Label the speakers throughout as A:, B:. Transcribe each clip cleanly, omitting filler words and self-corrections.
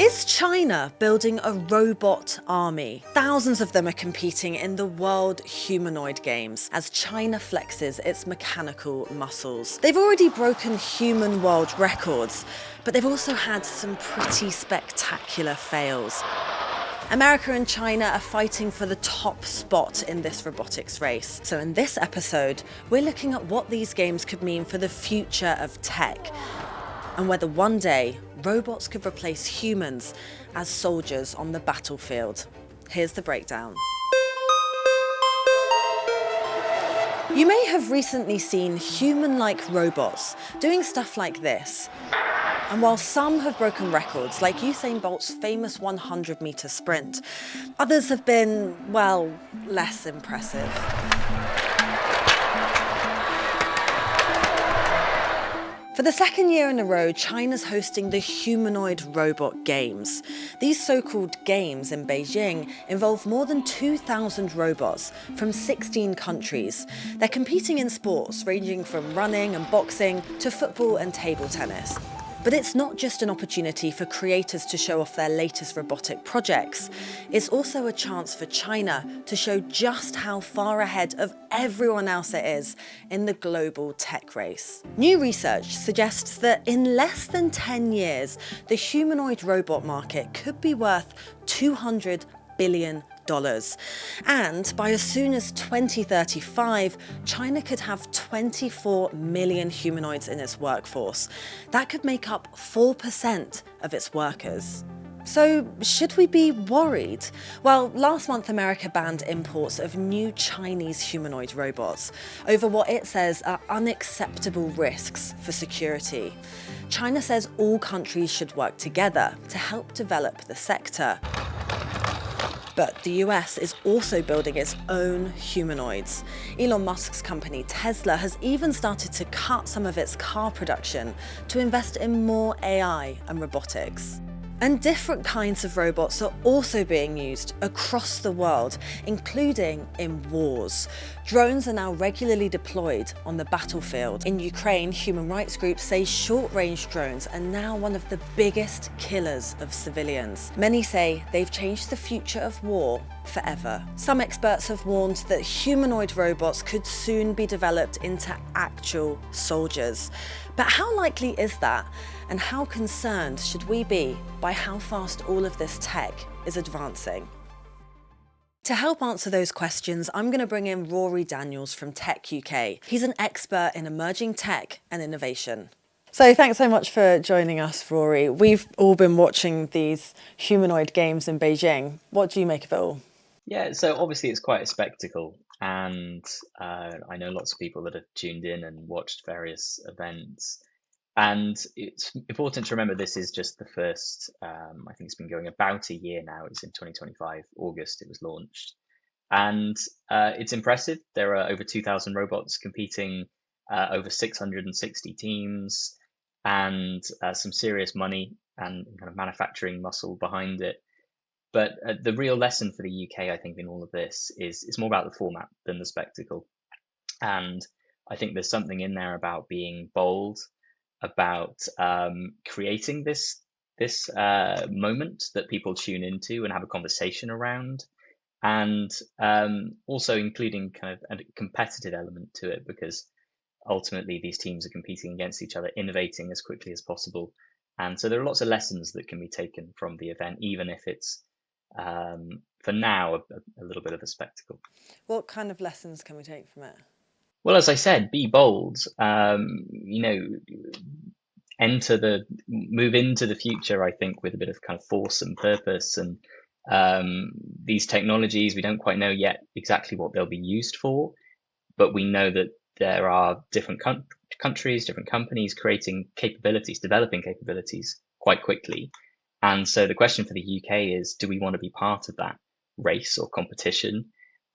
A: Is China building a robot army? Thousands of them are competing in the World Humanoid Games as China flexes its mechanical muscles. They've already broken human world records, but they've also had some pretty spectacular fails. America and China are fighting for the top spot in this robotics race. So in this episode, we're looking at what these games could mean for the future of tech, and whether one day robots could replace humans as soldiers on the battlefield. Here's the breakdown. You may have recently seen human-like robots doing stuff like this. And while some have broken records, like Usain Bolt's famous 100-meter sprint, others have been, well, less impressive. For the second year in a row, China's hosting the Humanoid Robot Games. These so-called games in Beijing involve more than 2,000 robots from 16 countries. They're competing in sports ranging from running and boxing to football and table tennis. But it's not just an opportunity for creators to show off their latest robotic projects. It's also a chance for China to show just how far ahead of everyone else it is in the global tech race. New research suggests that in less than 10 years, the humanoid robot market could be worth $200 billion. And by as soon as 2035, China could have 24 million humanoids in its workforce. That could make up 4% of its workers. So, should we be worried? Well, last month America banned imports of new Chinese humanoid robots over what it says are unacceptable risks for security. China says all countries should work together to help develop the sector. But the US is also building its own humanoids. Elon Musk's company Tesla has even started to cut some of its car production to invest in more AI and robotics. And different kinds of robots are also being used across the world, including in wars. Drones are now regularly deployed on the battlefield. In Ukraine, human rights groups say short-range drones are now one of the biggest killers of civilians. Many say they've changed the future of war forever. Some experts have warned that humanoid robots could soon be developed into actual soldiers. But how likely is that? And how concerned should we be by how fast all of this tech is advancing? To help answer those questions, I'm going to bring in Rory Daniels from techUK. He's an expert in emerging tech and innovation. So thanks so much for joining us, Rory. We've all been watching these humanoid games in Beijing. What do you make of it all?
B: Yeah, so obviously it's quite a spectacle, and I know lots of people that have tuned in and watched various events. And it's important to remember this is just the first, I think it's been going about a year now. It's in 2025, August, it was launched. And it's impressive. There are over 2,000 robots competing, over 660 teams, and some serious money and kind of manufacturing muscle behind it. But the real lesson for the UK, I think, in all of this is it's more about the format than the spectacle. And I think there's something in there about being bold, about creating this moment that people tune into and have a conversation around, and also including kind of a competitive element to it, because ultimately these teams are competing against each other, innovating as quickly as possible. And so there are lots of lessons that can be taken from the event, even if it's for now a little bit of a spectacle.
A: What kind of lessons can we take from it?
B: Well, as I said, be bold. Move into the future, I think, with a bit of kind of force and purpose. And these technologies, we don't quite know yet exactly what they'll be used for, but we know that there are different countries, different companies creating capabilities, developing capabilities quite quickly. And so the question for the UK is, do we want to be part of that race or competition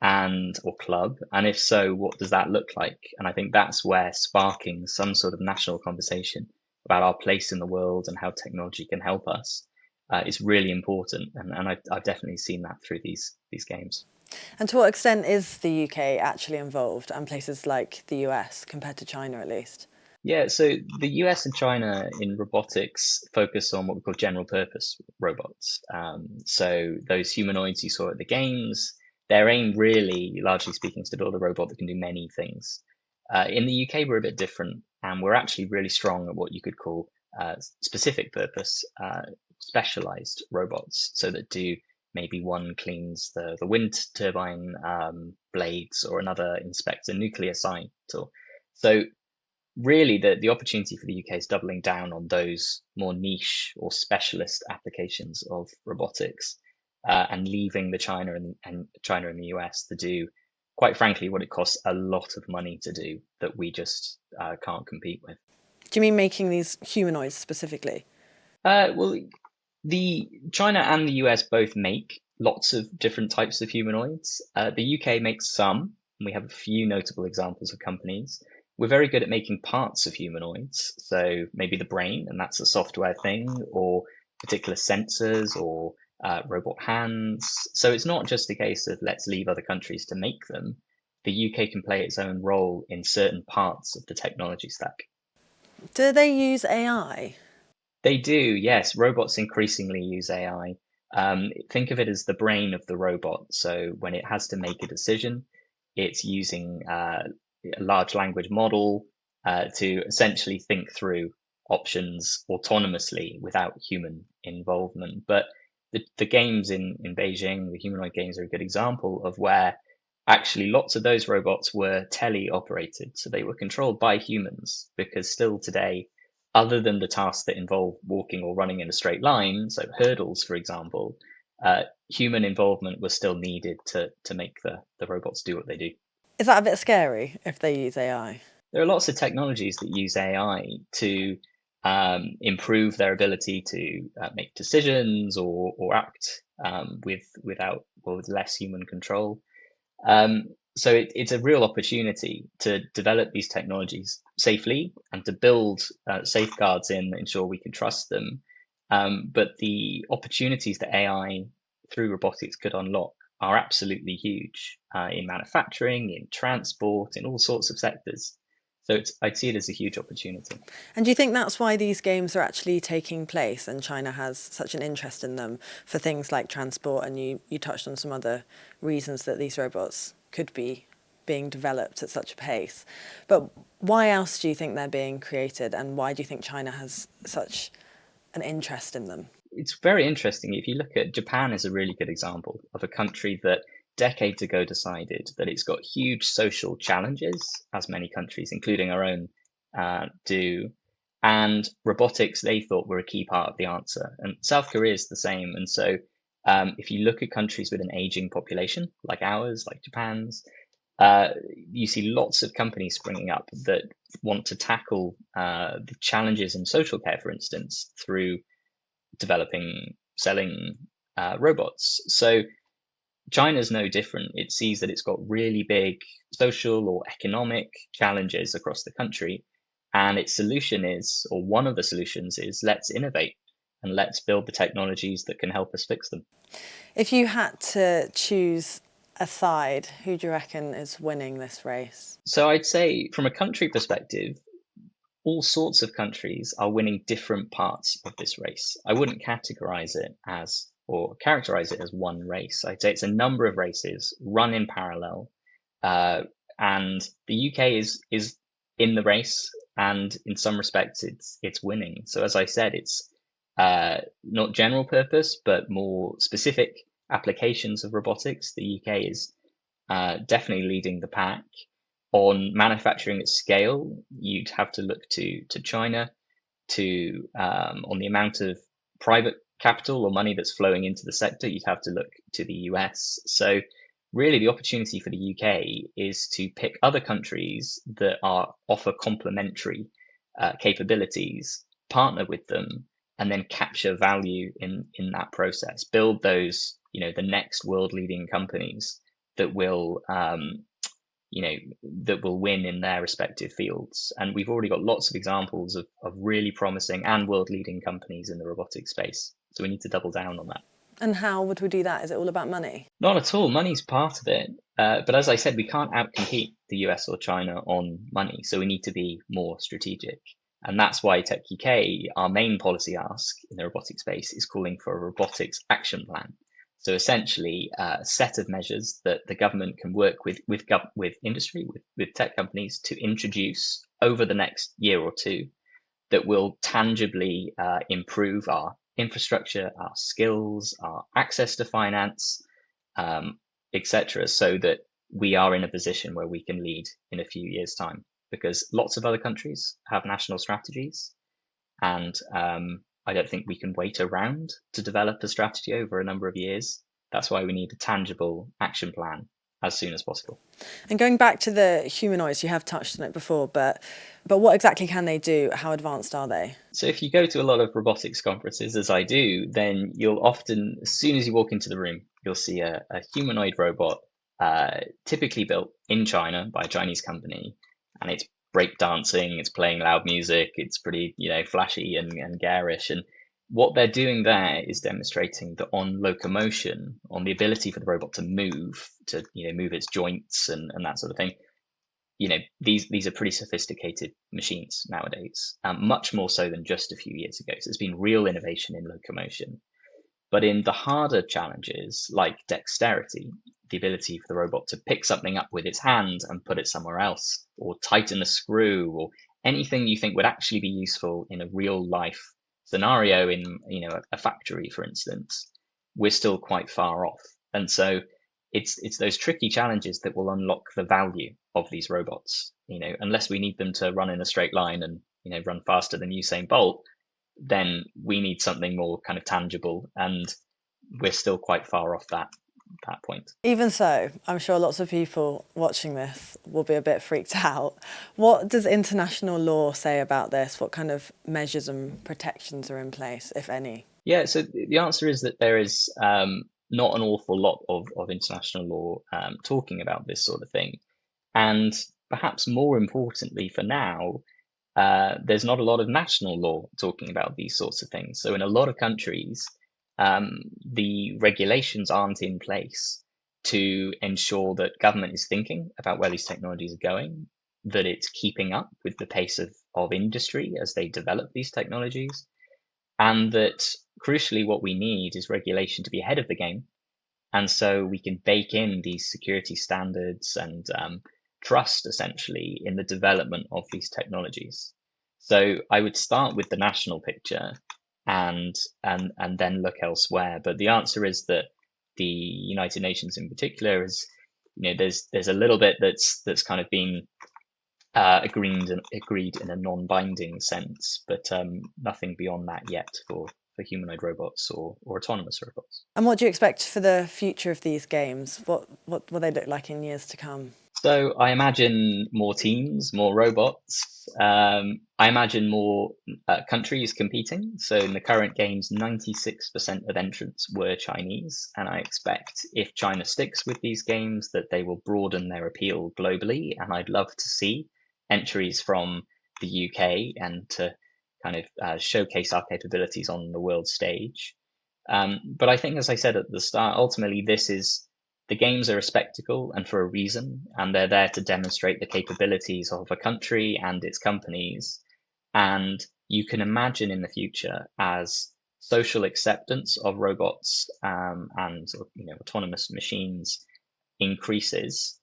B: or club? And if so, what does that look like? And I think that's where sparking some sort of national conversation about our place in the world and how technology can help us is really important. And I've definitely seen that through these games.
A: And to what extent is the UK actually involved, and places like the US compared to China at least?
B: Yeah, so the US and China in robotics focus on what we call general purpose robots. So those humanoids you saw at the games, their aim really, largely speaking, is to build a robot that can do many things. In the UK, we're a bit different, and we're actually really strong at what you could call specific purpose, specialized robots, so that do maybe one cleans the wind turbine blades, or another inspects a nuclear site. Or so really the opportunity for the UK is doubling down on those more niche or specialist applications of robotics, and leaving the China and the US to do, quite frankly, what it costs a lot of money to do that we just can't compete with.
A: Do you mean making these humanoids specifically?
B: Well, the China and the US both make lots of different types of humanoids. The UK makes some, and we have a few notable examples of companies. We're very good at making parts of humanoids, so maybe the brain, and that's a software thing, or particular sensors, or robot hands. So it's not just a case of let's leave other countries to make them. The UK can play its own role in certain parts of the technology stack.
A: Do they use AI?
B: They do, yes. Robots increasingly use AI. Think of it as the brain of the robot. So when it has to make a decision, it's using a large language model to essentially think through options autonomously without human involvement. But the games in Beijing, the humanoid games, are a good example of where actually lots of those robots were tele-operated. So they were controlled by humans, because still today, other than the tasks that involve walking or running in a straight line, so hurdles, for example, human involvement was still needed to make the robots do what they do.
A: Is that a bit scary if they use AI?
B: There are lots of technologies that use AI to improve their ability to make decisions, or act with less human control. So it's a real opportunity to develop these technologies safely, and to build safeguards in that ensure we can trust them. But the opportunities that AI through robotics could unlock are absolutely huge, in manufacturing, in transport, in all sorts of sectors. So I'd see it as a huge opportunity.
A: And do you think that's why these games are actually taking place and China has such an interest in them for things like transport? And you touched on some other reasons that these robots could be being developed at such a pace. But why else do you think they're being created, and why do you think China has such an interest in them?
B: It's very interesting. If you look at Japan, is a really good example of a country that decades ago decided that it's got huge social challenges, as many countries, including our own, do. And robotics, they thought, were a key part of the answer. And South Korea is the same. And so, if you look at countries with an aging population, like ours, like Japan's, you see lots of companies springing up that want to tackle the challenges in social care, for instance, through developing, selling robots. So China's no different. It sees that it's got really big social or economic challenges across the country. And its solution is, or one of the solutions is, let's innovate and let's build the technologies that can help us fix them.
A: If you had to choose a side, who do you reckon is winning this race?
B: So I'd say, from a country perspective, all sorts of countries are winning different parts of this race. I wouldn't categorize it as, or characterize it as, one race. I'd say it's a number of races run in parallel, and the UK is in the race, and in some respects it's winning. So as I said, it's not general purpose, but more specific applications of robotics. The UK is definitely leading the pack. On manufacturing at scale, you'd have to look to China. To On the amount of private capital or money that's flowing into the sector, you'd have to look to the US. So really, the opportunity for the UK is to pick other countries that offer complementary capabilities, partner with them, and then capture value in that process. Build those, the next world leading companies that will that will win in their respective fields. And we've already got lots of examples of really promising and world leading companies in the robotics space. So we need to double down on that.
A: And how would we do that? Is it all about money?
B: Not at all. Money's part of it. But as I said, we can't outcompete the US or China on money, so we need to be more strategic. And that's why techUK, our main policy ask in the robotics space, is calling for a robotics action plan. So essentially, a set of measures that the government can work with industry, with tech companies to introduce over the next year or two that will tangibly improve our infrastructure, our skills, our access to finance, um, etc., so that we are in a position where we can lead in a few years' time. Because lots of other countries have national strategies, and I don't think we can wait around to develop a strategy over a number of years. That's why we need a tangible action plan as soon as possible.
A: And going back to the humanoids, you have touched on it before, but what exactly can they do? How advanced are they?
B: So if you go to a lot of robotics conferences, as I do, then you'll often, as soon as you walk into the room, you'll see a humanoid robot, typically built in China by a Chinese company, and it's breakdancing, it's playing loud music, it's pretty, flashy and garish. And what they're doing there is demonstrating that on locomotion, on the ability for the robot to move, move its joints and that sort of thing, these are pretty sophisticated machines nowadays, much more so than just a few years ago. So there's been real innovation in locomotion. But in the harder challenges, like dexterity, the ability for the robot to pick something up with its hand and put it somewhere else, or tighten a screw, or anything you think would actually be useful in a real life scenario in a factory, for instance, we're still quite far off. And so it's those tricky challenges that will unlock the value of these robots. Unless we need them to run in a straight line and run faster than Usain Bolt, then we need something more kind of tangible, and we're still quite far off that point.
A: Even so, I'm sure lots of people watching this will be a bit freaked out. What does international law say about this? What kind of measures and protections are in place, if any?
B: Yeah, so the answer is that there is not an awful lot of international law talking about this sort of thing. And perhaps more importantly for now, there's not a lot of national law talking about these sorts of things. So in a lot of countries, the regulations aren't in place to ensure that government is thinking about where these technologies are going, that it's keeping up with the pace of industry as they develop these technologies, and that crucially what we need is regulation to be ahead of the game. And so we can bake in these security standards and trust essentially in the development of these technologies. So I would start with the national picture and then look elsewhere. But the answer is that the United Nations in particular is, there's a little bit that's kind of been agreed in a non-binding sense, but nothing beyond that yet for humanoid robots or autonomous robots.
A: And what do you expect for the future of these games? What will they look like in years to come?
B: So I imagine more teams, more robots. I imagine more countries competing. So in the current games, 96% of entrants were Chinese. And I expect if China sticks with these games, that they will broaden their appeal globally. And I'd love to see entries from the UK and to kind of showcase our capabilities on the world stage. But I think, as I said at the start, ultimately the games are a spectacle and for a reason, and they're there to demonstrate the capabilities of a country and its companies. And you can imagine in the future, as social acceptance of robots and autonomous machines increases,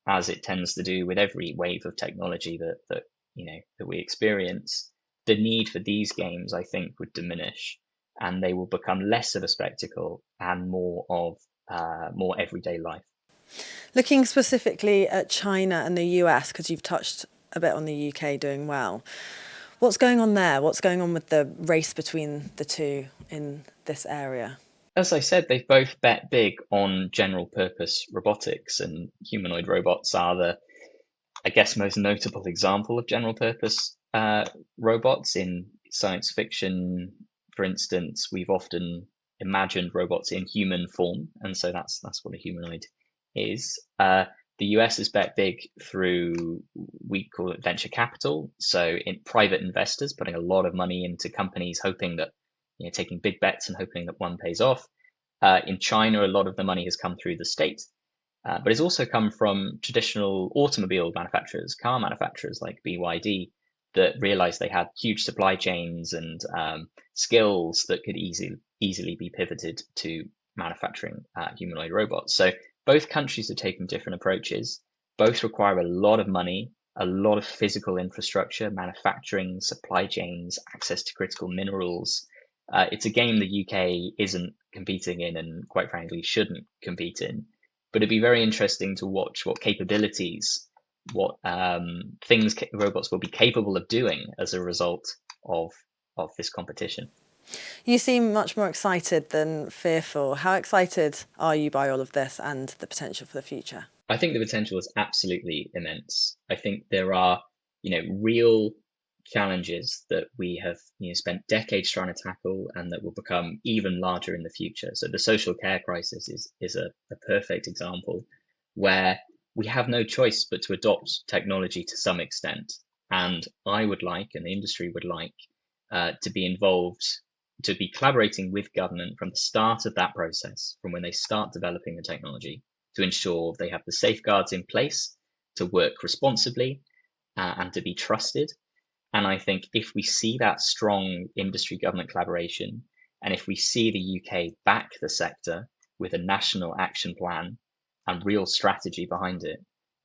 B: as it tends to do with every wave of technology that we experience, the need for these games, I think, would diminish, and they will become less of a spectacle and more of more everyday life.
A: Looking specifically at China and the US, because you've touched a bit on the UK doing well, what's going on there? What's going on with the race between the two in this area?
B: As I said, they've both bet big on general purpose robotics, and humanoid robots are the, I guess, most notable example of general purpose robots. In science fiction, for instance, we've often imagined robots in human form, and so that's what a humanoid is. The US has bet big through, we call it venture capital, so in private investors putting a lot of money into companies, hoping that, taking big bets and hoping that one pays off. In China, a lot of the money has come through the state, but it's also come from traditional automobile manufacturers, car manufacturers like BYD, that realized they had huge supply chains and skills that could easily be pivoted to manufacturing humanoid robots. So both countries are taking different approaches. Both require a lot of money, a lot of physical infrastructure, manufacturing, supply chains, access to critical minerals. It's a game the UK isn't competing in, and quite frankly shouldn't compete in. But it'd be very interesting to watch what capabilities, what things robots will be capable of doing as a result of this competition.
A: You seem much more excited than fearful. How excited are you by all of this and the potential for the future?
B: I think the potential is absolutely immense. I think there are, real challenges that we have, spent decades trying to tackle, and that will become even larger in the future. So the social care crisis is a perfect example where we have no choice but to adopt technology to some extent. And I would like, and the industry would like, to be involved, to be collaborating with government from the start of that process, from when they start developing the technology, to ensure they have the safeguards in place to work responsibly and to be trusted. And I think if we see that strong industry government collaboration, and if we see the UK back the sector with a national action plan and real strategy behind it,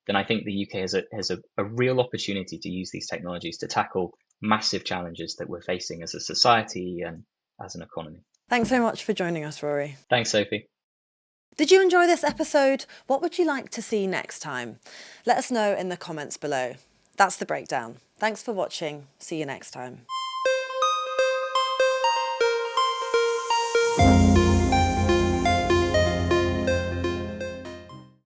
B: then I think the UK has a real opportunity to use these technologies to tackle massive challenges that we're facing as a society and as an economy.
A: Thanks so much for joining us, Rory.
B: Thanks, Sophie.
A: Did you enjoy this episode? What would you like to see next time? Let us know in the comments below. That's The Breakdown. Thanks for watching. See you next time.